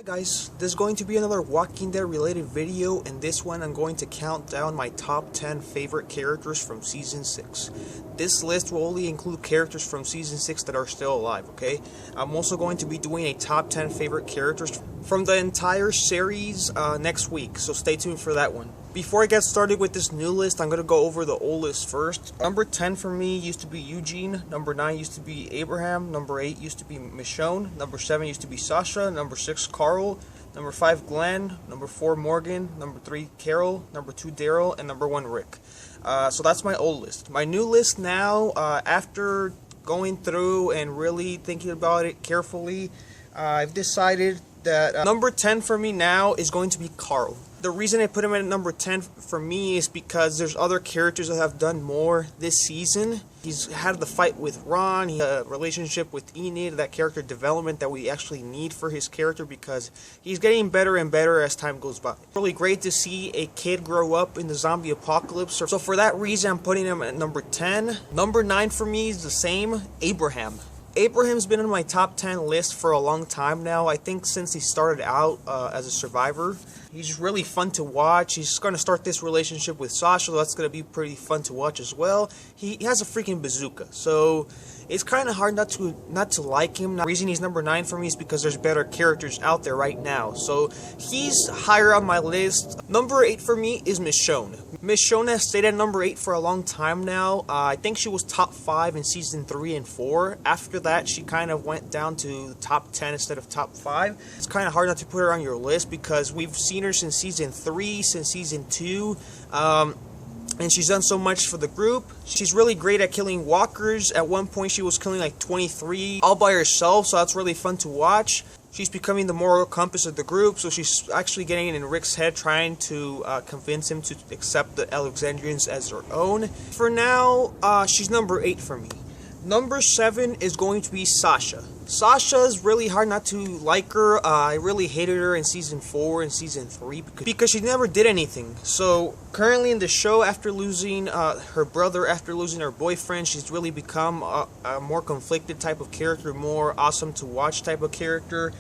Guys, this is going to be another Walking Dead related video, and this one I'm going to count down my top 10 favorite characters from Season 6. This list will only include characters from Season 6 that are still alive, okay? I'm also going to be doing a top 10 favorite characters from the entire series next week, so stay tuned for that one. Before I get started with this new list, I'm going to go over the old list first. Number 10 for me used to be Eugene. Number 9 used to be Abraham. Number 8 used to be Michonne. Number 7 used to be Sasha. Number 6, Carl. Number 5, Glenn. Number 4, Morgan. Number 3, Carol. Number 2, Daryl. And number 1, Rick. So that's my old list. My new list now, after going through and really thinking about it carefully, I've decided that number 10 for me now is going to be Carl. The reason I put him at number 10 for me is because there's other characters that have done more this season. He's had the fight with Ron, he had a relationship with Enid, that character development that we actually need for his character because he's getting better and better as time goes by. It's really great to see a kid grow up in the zombie apocalypse. So for that reason, I'm putting him at number 10. Number 9 for me is the same, Abraham. Abraham's been on my top 10 list for a long time now. I think since he started out as a survivor. He's really fun to watch. He's going to start this relationship with Sasha, so that's going to be pretty fun to watch as well. He has a freaking bazooka, so it's kind of hard not to like him. The reason he's number 9 for me is because there's better characters out there right now. So he's higher on my list. Number 8 for me is Michonne. Michonne has stayed at number 8 for a long time now. I think she was top 5 in season 3 and 4. After that, she kind of went down to the top 10 instead of top 5. It's kind of hard not to put her on your list because we've seen her since season 3, since season 2. And she's done so much for the group. She's really great at killing walkers. At one point, she was killing like 23 all by herself, so that's really fun to watch. She's becoming the moral compass of the group, so she's actually getting in Rick's head, trying to convince him to accept the Alexandrians as their own. For now, she's number 8 for me. Number 7 is going to be Sasha. Sasha's really hard not to like her. I really hated her in season 4 and season 3 because she never did anything. So currently in the show, after losing her brother, after losing her boyfriend, she's really become a more conflicted type of character, more awesome to watch type of character.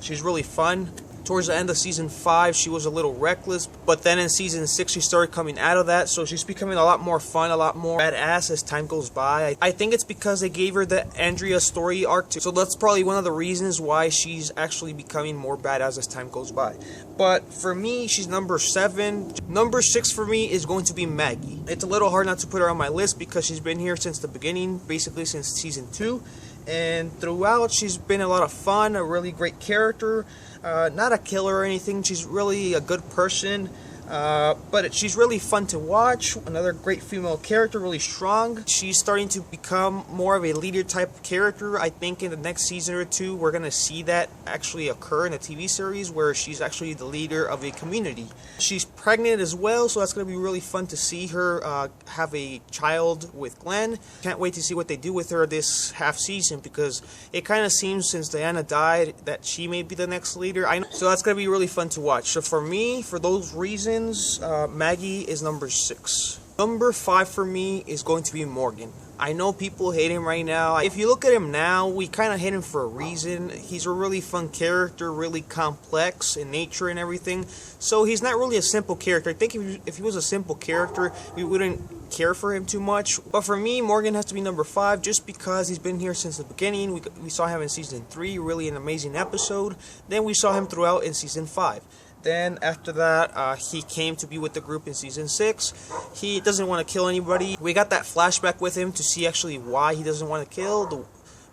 She's really fun. Towards the end of season 5, she was a little reckless, but then in season 6, she started coming out of that, so she's becoming a lot more fun, a lot more badass as time goes by. I think it's because they gave her the Andrea story arc too, so that's probably one of the reasons why she's actually becoming more badass as time goes by. But for me, she's number 7. Number 6 for me is going to be Maggie. It's a little hard not to put her on my list because she's been here since the beginning, basically since season 2. And throughout, she's been a lot of fun, a really great character. Not a killer or anything, she's really a good person. But she's really fun to watch. Another great female character, really strong. She's starting to become more of a leader type of character. I think in the next season or 2, we're going to see that actually occur in a TV series where she's actually the leader of a community. She's pregnant as well, so that's going to be really fun to see her have a child with Glenn. Can't wait to see what they do with her this half season because it kind of seems since Diana died that she may be the next leader. So that's going to be really fun to watch. So for me, for those reasons, Maggie is number 6. Number 5 for me is going to be Morgan. I know people hate him right now. If you look at him now, we kind of hate him for a reason. He's a really fun character, really complex in nature and everything. So he's not really a simple character. I think if he was a simple character, we wouldn't care for him too much. But for me, Morgan has to be number 5 just because he's been here since the beginning. We saw him in season 3, really an amazing episode. Then we saw him throughout in season 5. Then after that, he came to be with the group in season 6. He doesn't want to kill anybody. We got that flashback with him to see actually why he doesn't want to kill,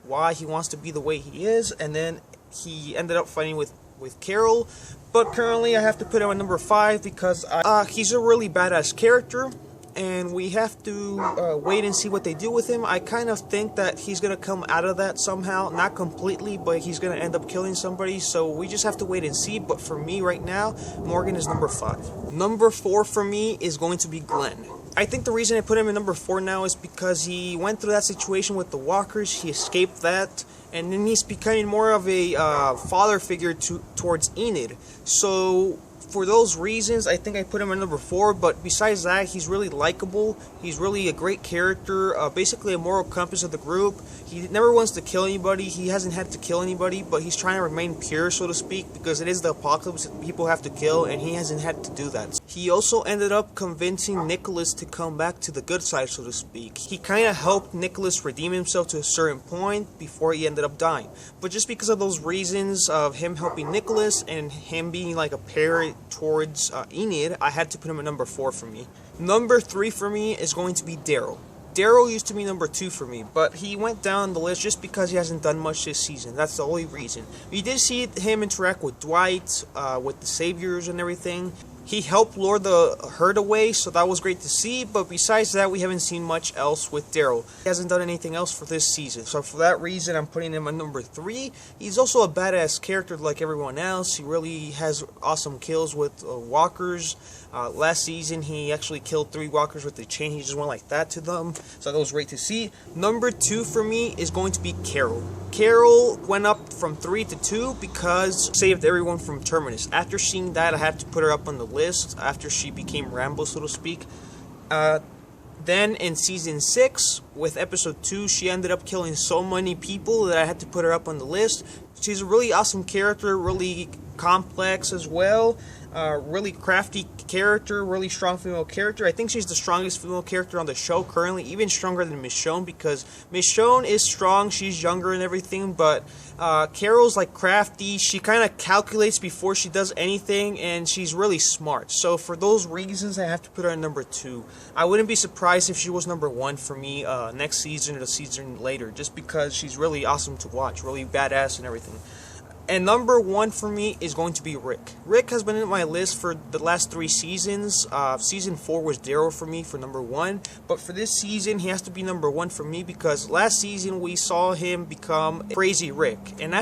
why he wants to be the way he is, and then he ended up fighting with Carol. But currently I have to put him at number 5 because he's a really badass character. And we have to wait and see what they do with him. I kind of think that he's going to come out of that somehow. Not completely, but he's going to end up killing somebody. So we just have to wait and see. But for me right now, Morgan is number 5. Number 4 for me is going to be Glenn. I think the reason I put him in number 4 now is because he went through that situation with the walkers. He escaped that. And then he's becoming more of a father figure towards Enid. So For those reasons, I think I put him at number 4, but besides that, he's really likable. He's really a great character, basically a moral compass of the group. He never wants to kill anybody. He hasn't had to kill anybody, but he's trying to remain pure, so to speak, because it is the apocalypse that people have to kill, and he hasn't had to do that. He also ended up convincing Nicholas to come back to the good side, so to speak. He kind of helped Nicholas redeem himself to a certain point before he ended up dying. But just because of those reasons of him helping Nicholas and him being like a parent towards Enid, I had to put him at number 4 for me. Number 3 for me is going to be Daryl. Daryl used to be number 2 for me, but he went down the list just because he hasn't done much this season. That's the only reason. We did see him interact with Dwight, with the Saviors and everything. He helped lure the herd away, so that was great to see, but besides that, we haven't seen much else with Daryl. He hasn't done anything else for this season, so for that reason, I'm putting him at number 3. He's also a badass character like everyone else. He really has awesome kills with walkers. Last season, he actually killed 3 walkers with the chain. He just went like that to them, so that was great to see. Number 2 for me is going to be Carol. Carol went up from 3 to 2 because saved everyone from Terminus. After seeing that, I had to put her up on the list after she became Rambo, so to speak. Then in season 6, with episode 2, she ended up killing so many people that I had to put her up on the list. She's a really awesome character, really complex as well. Really crafty character, really strong female character. I think she's the strongest female character on the show currently, even stronger than Michonne, because Michonne is strong, she's younger and everything, but Carol's like crafty. She kind of calculates before she does anything, and she's really smart. So for those reasons, I have to put her at number 2. I wouldn't be surprised if she was number 1 for me next season or the season later, just because she's really awesome to watch, really badass and everything. And number 1 for me is going to be Rick. Rick has been in my list for the last 3 seasons. Season 4 was Daryl for me for number 1. But for this season, he has to be number 1 for me because last season we saw him become Crazy Rick. And